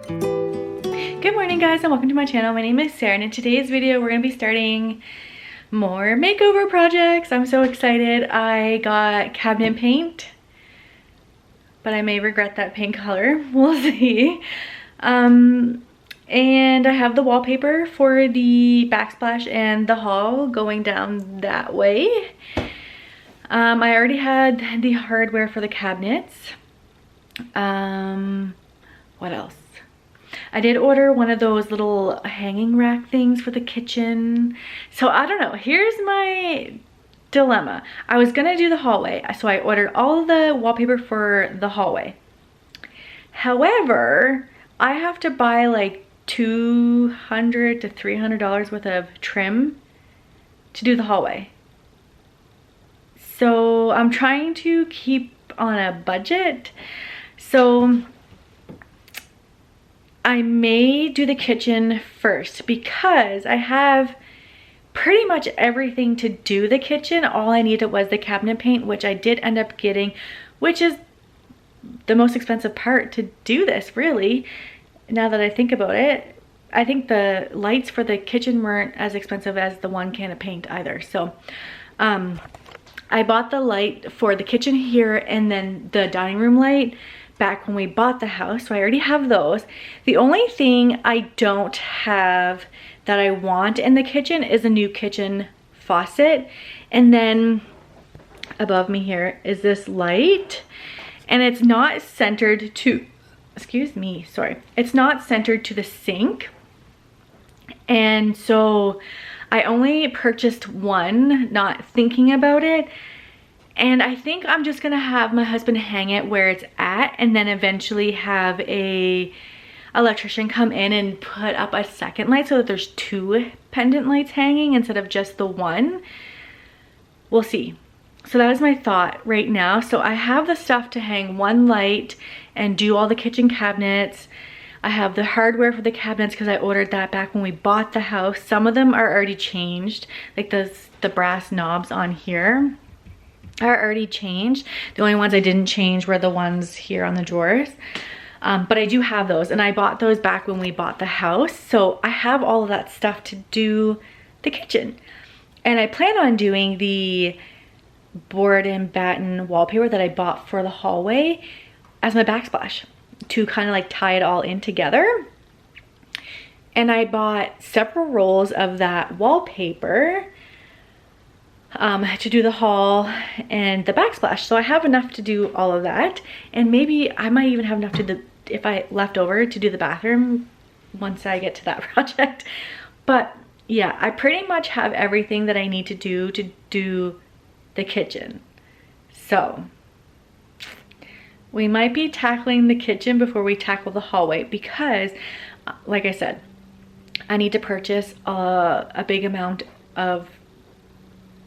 Good morning guys and welcome to my channel. My name is Sarah and in today's video we're going to be starting more makeover projects. I'm so excited. I got cabinet paint, but I may regret that paint color. We'll see. And I have the wallpaper for the backsplash and the hall going down that way. I already had the hardware for the cabinets. What else? I did order one of those little hanging rack things for the kitchen. So I don't know, here's my dilemma. I was gonna do the hallway, so I ordered all the wallpaper for the hallway. However, I have to buy like $200 to $300 worth of trim to do the hallway. So I'm trying to keep on a budget. So I may do the kitchen first because I have pretty much everything to do the kitchen. All I needed was the cabinet paint, which I did end up getting, which is the most expensive part to do this, really. Now that I think about it, I think the lights for the kitchen weren't as expensive as the one can of paint either. So I bought the light for the kitchen here and then the dining room light back when we bought the house, so I already have those. The only thing I don't have that I want in the kitchen is a new kitchen faucet. And then above me here is this light, and it's not centered to, excuse me, sorry, it's not centered to the sink. And so I only purchased one, not thinking about it. And I think I'm just gonna have my husband hang it where it's at and then eventually have a electrician come in and put up a second light so that there's two pendant lights hanging instead of just the one. We'll see. So that is my thought right now. So I have the stuff to hang one light and do all the kitchen cabinets. I have the hardware for the cabinets because I ordered that back when we bought the house. Some of them are already changed, like the brass knobs on here are already changed. The only ones I didn't change were the ones here on the drawers. But I do have those, and I bought those back when we bought the house. So I have all of that stuff to do the kitchen. And I plan on doing the board and batten wallpaper that I bought for the hallway as my backsplash to kind of like tie it all in together. And I bought several rolls of that wallpaper to do the hall and the backsplash. So I have enough to do all of that, and maybe I might even have enough to do, if I left over, to do the bathroom once I get to that project. But yeah, I pretty much have everything that I need to do the kitchen. So we might be tackling the kitchen before we tackle the hallway because like I said, I need to purchase a big amount of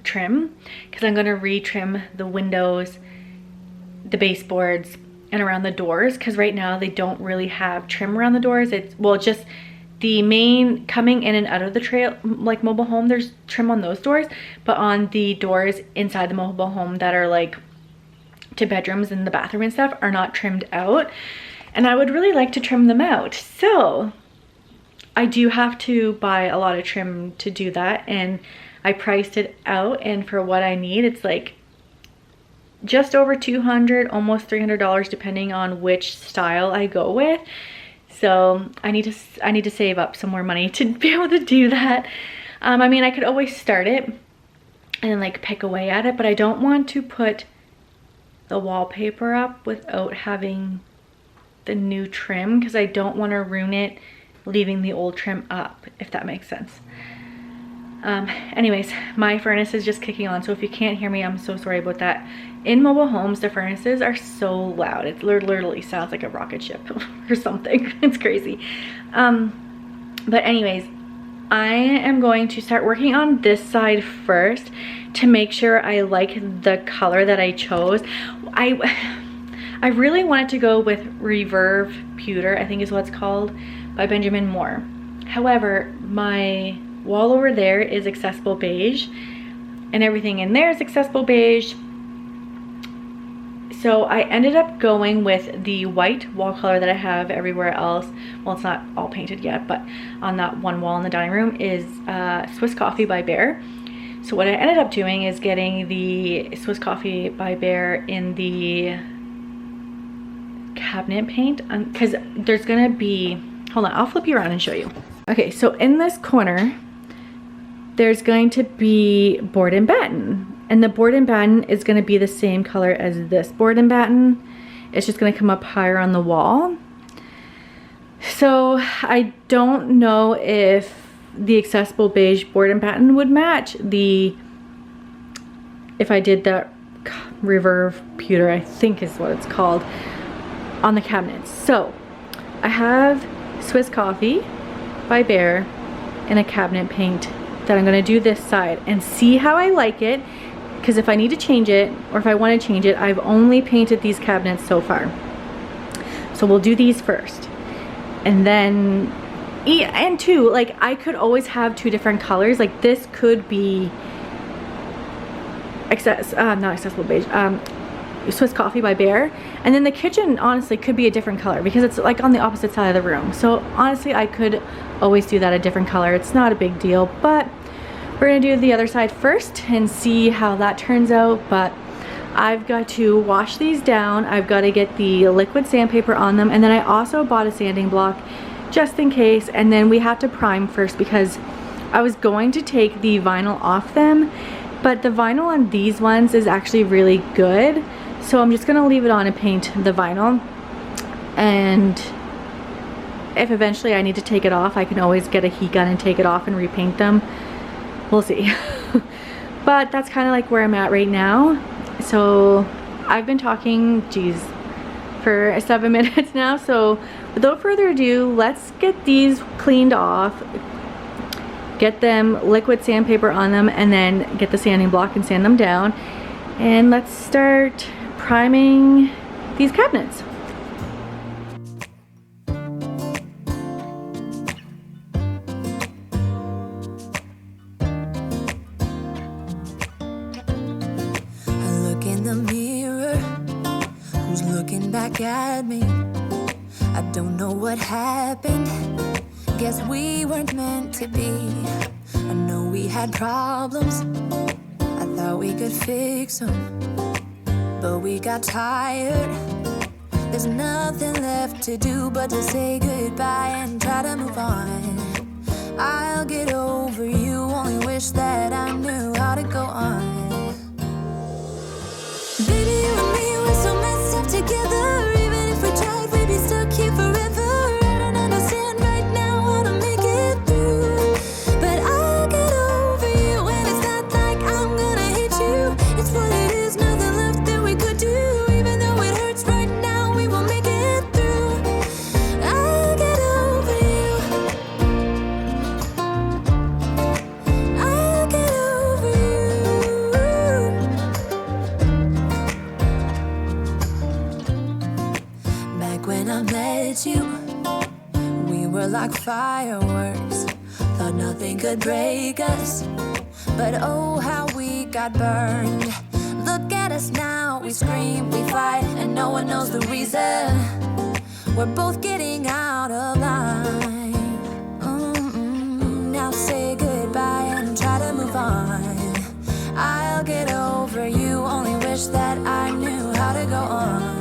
trim because I'm going to retrim the windows, the baseboards, and around the doors, because right now they don't really have trim around the doors. It's, well, just the main coming in and out of the trail, like mobile home, there's trim on those doors, but on the doors inside the mobile home that are like to bedrooms and the bathroom and stuff are not trimmed out, and I would really like to trim them out. So I do have to buy a lot of trim to do that, and I priced it out, and for what I need, it's like just over $200, almost $300 depending on which style I go with. So I need to save up some more money to be able to do that. I mean, I could always start it and like pick away at it, but I don't want to put the wallpaper up without having the new trim because I don't want to ruin it leaving the old trim up, if that makes sense. Anyways, my furnace is just kicking on, so if you can't hear me, I'm so sorry about that. In mobile homes, the furnaces are so loud. It literally sounds like a rocket ship or something. It's crazy. But anyways, I am going to start working on this side first to make sure I like the color that I chose. I really wanted to go with Reverve Pewter, I think is what it's called, by Benjamin Moore. However, my wall over there is accessible beige and everything in there is accessible beige. So I ended up going with the white wall color that I have everywhere else. Well, it's not all painted yet, but on that one wall in the dining room is Swiss Coffee by Bear. So what I ended up doing is getting the Swiss Coffee by Bear in the cabinet paint, because there's gonna be, hold on, I'll flip you around and show you. Okay, so in this corner, there's going to be board and batten. And the board and batten is gonna be the same color as this board and batten. It's just gonna come up higher on the wall. So I don't know if the accessible beige board and batten would match if I did that reverb pewter, I think is what it's called, on the cabinets. So I have Swiss Coffee by Bear in a cabinet paint that I'm gonna do this side and see how I like it, because if I need to change it or if I want to change it, I've only painted these cabinets so far. So we'll do these first. And then, and two, like I could always have two different colors. Like this could be not accessible beige, Swiss Coffee by Bear. And then the kitchen honestly could be a different color because it's like on the opposite side of the room. So honestly, I could always do that a different color. It's not a big deal, but we're gonna do the other side first and see how that turns out. But I've got to wash these down. I've got to get the liquid sandpaper on them. And then I also bought a sanding block just in case. And then we have to prime first because I was going to take the vinyl off them, but the vinyl on these ones is actually really good. So I'm just gonna leave it on and paint the vinyl. And if eventually I need to take it off, I can always get a heat gun and take it off and repaint them. We'll see. But that's kind of like where I'm at right now. So I've been talking, geez, for 7 minutes now. So without further ado, let's get these cleaned off, get them liquid sandpaper on them, and then get the sanding block and sand them down. And let's start priming these cabinets. At me, I don't know what happened. Guess we weren't meant to be. I know we had problems. I thought we could fix them, but we got tired. There's nothing left to do but to say goodbye and try to move on. I'll get over you, only wish that I knew how to go on. Baby, you and me, we're so messed up together. Even if we tried, we'd be stuck here forever. I don't understand right now how to make it through, but I'll get over you. And it's not like I'm gonna hate you. It's what it is, nothing left that we could do. Even though it hurts right now, we will make it through. I'll get over you. I'll get over you. Back when I met you, we were like fireworks. Thought nothing could break us, but oh how we got burned. Look at us now, we scream, we fight, and no one knows the reason. We're both getting out of line. Now say goodbye and try to move on. I'll get over you, only wish that I knew how to go on.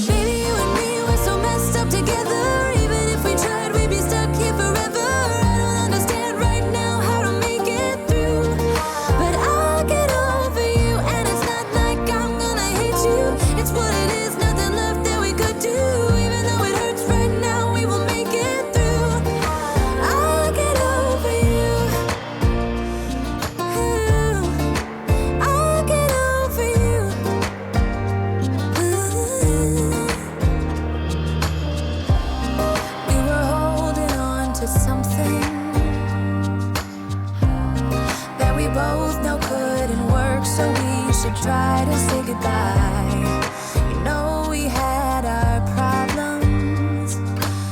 Baby, you and me, we're so messed up together. Even if we tried, we'd be stuck here forever. I don't understand right now how to make it through, but I'll get over you. And it's not like I'm gonna hate you. It's what it is, nothing left that we could do. Even though it hurts right now, we will make it through. I'll get over you. I'll get over you. We were holding on to something that we both know couldn't work, so we should try to say goodbye. You know we had our problems,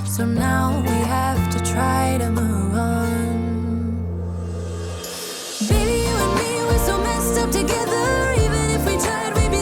so now we have to try to move on. Baby, you and me, we're so messed up together. Even if we tried, we'd be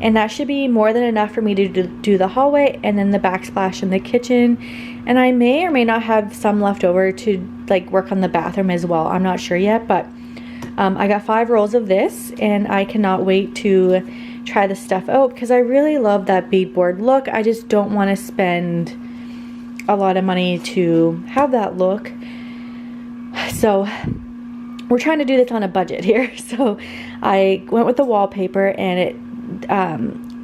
and that should be more than enough for me to do the hallway and then the backsplash in the kitchen. And I may or may not have some left over to like work on the bathroom as well. I'm not sure yet, but I got 5 rolls of this, and I cannot wait to try this stuff out because I really love that beadboard look. I just don't want to spend a lot of money to have that look. So we're trying to do this on a budget here. So I went with the wallpaper, and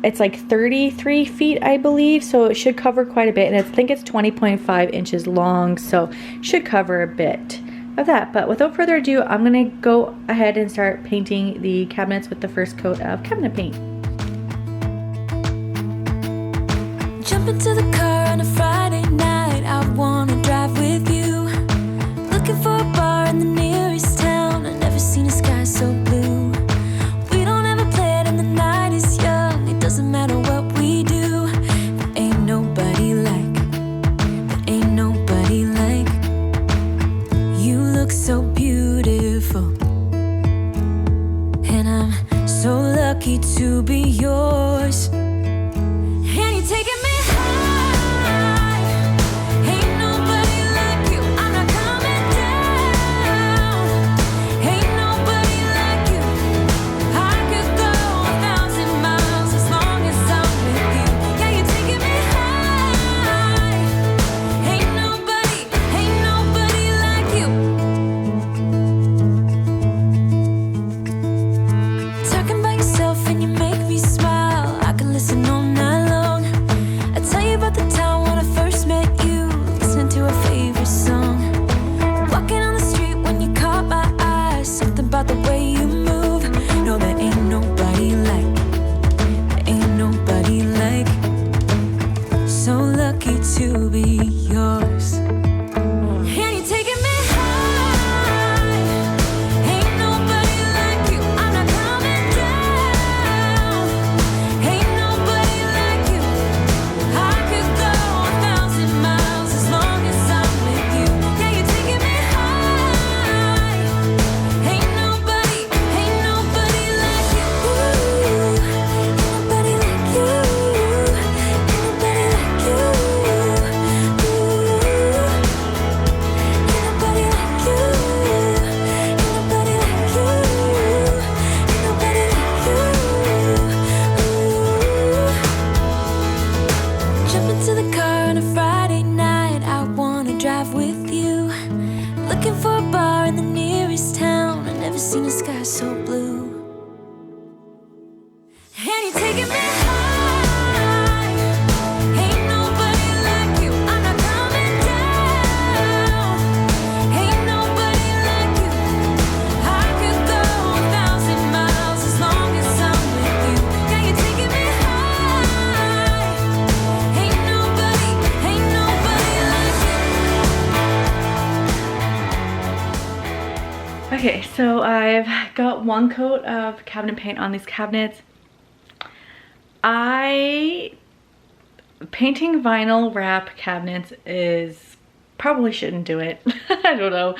it's like 33 feet, I believe. So it should cover quite a bit. And I think it's 20.5 inches long. So should cover a bit of that. But without further ado, I'm going to go ahead and start painting the cabinets with the first coat of cabinet paint. Jump into the car on a Friday night. I wanna drive with you. Looking for a bar in the nearest town. I've never seen a sky so blue. We don't ever play it and the night is young. It doesn't matter what we do. There ain't nobody like. There ain't nobody like. You look so beautiful, and I'm so lucky to be yours. And you're taking me to be yours. And you're taking me high. Ain't nobody like you. I'm not coming down. Ain't nobody like you. I could go 1,000 miles as long as I'm with you. Yeah, you're taking me high. Ain't nobody like you. Ain't nobody like you. Ain't nobody like you. Seen a sky so blue. And you're taking me high. Ain't nobody like you. I'm not coming down. Ain't nobody like you. I could go 1,000 miles as long as I'm with you. Yeah, you're taking me high. Ain't nobody like you. Okay, so I've got 1 coat of cabinet paint on these cabinets. Painting vinyl wrap cabinets probably shouldn't do it. I don't know.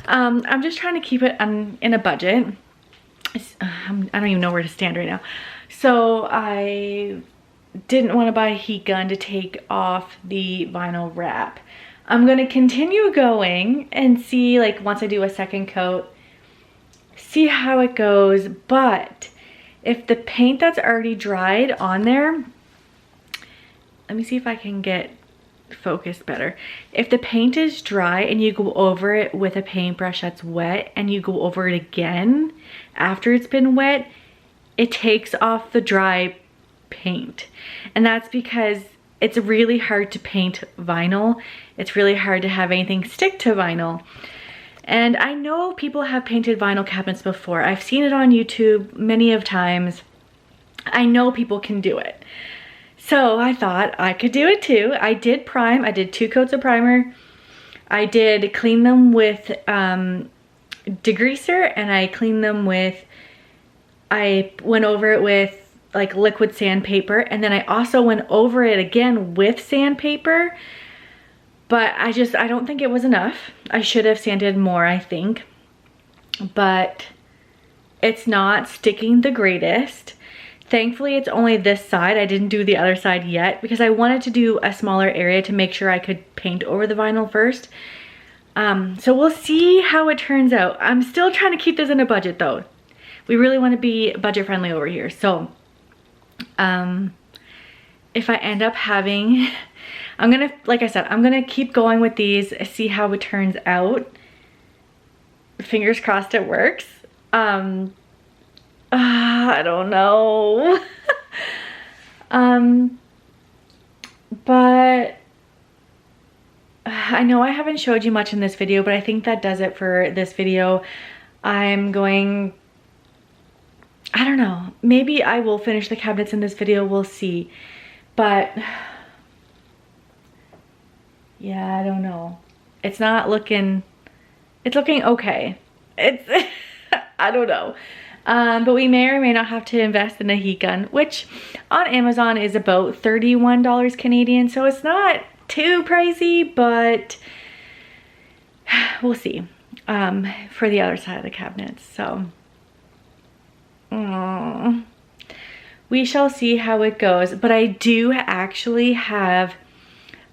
I'm just trying to keep it in a budget. I don't even know where to stand right now. So I didn't want to buy a heat gun to take off the vinyl wrap. I'm going to continue going and see, like, once I do a second coat, see how it goes. But if the paint that's already dried on there, let me see if I can get focused better. If the paint is dry and you go over it with a paintbrush that's wet and you go over it again after it's been wet, it takes off the dry paint. And that's because it's really hard to paint vinyl. It's really hard to have anything stick to vinyl. And I know people have painted vinyl cabinets before. I've seen it on YouTube many of times. I know people can do it. So I thought I could do it too. I did prime. I did 2 coats of primer. I did clean them with degreaser, and I cleaned them with, I went over it with like liquid sandpaper, and then I also went over it again with sandpaper. But I don't think it was enough. I should have sanded more, I think. But it's not sticking the greatest. Thankfully, it's only this side. I didn't do the other side yet because I wanted to do a smaller area to make sure I could paint over the vinyl first. So we'll see how it turns out. I'm still trying to keep this in a budget though. We really want to be budget friendly over here. So, if I end up having, I'm gonna, like I said, I'm gonna keep going with these, see how it turns out. Fingers crossed it works. I don't know. But I know I haven't showed you much in this video, but I think that does it for this video. I'm going, I don't know, maybe I will finish the cabinets in this video, we'll see. But yeah, I don't know. It's not looking, it's looking okay. It's, I don't know. But we may or may not have to invest in a heat gun, which on Amazon is about $31 Canadian. So it's not too pricey, but we'll see for the other side of the cabinets. So we shall see how it goes. But I do actually have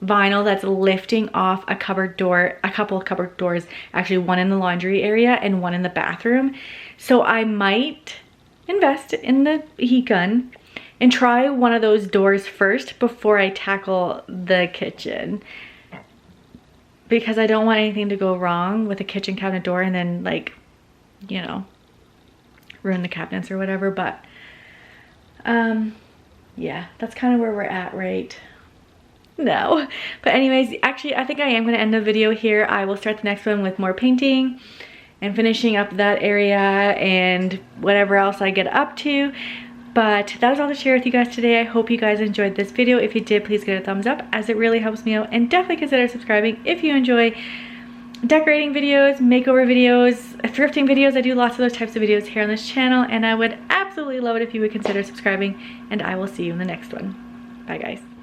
vinyl that's lifting off a cupboard door, a couple of cupboard doors, actually one in the laundry area and one in the bathroom. So I might invest in the heat gun and try one of those doors first before I tackle the kitchen, because I don't want anything to go wrong with a kitchen cabinet door and then, like, you know, ruin the cabinets or whatever. But yeah, that's kind of where we're at right now. But anyways, actually I think I am going to end the video here. I will start the next one with more painting and finishing up that area and whatever else I get up to. But that was all to share with you guys today. I hope you guys enjoyed this video. If you did, please give it a thumbs up, as it really helps me out, and definitely consider subscribing if you enjoy decorating videos, makeover videos, thrifting videos. I do lots of those types of videos here on this channel, and I would absolutely love it if you would consider subscribing, and I will see you in the next one. Bye guys.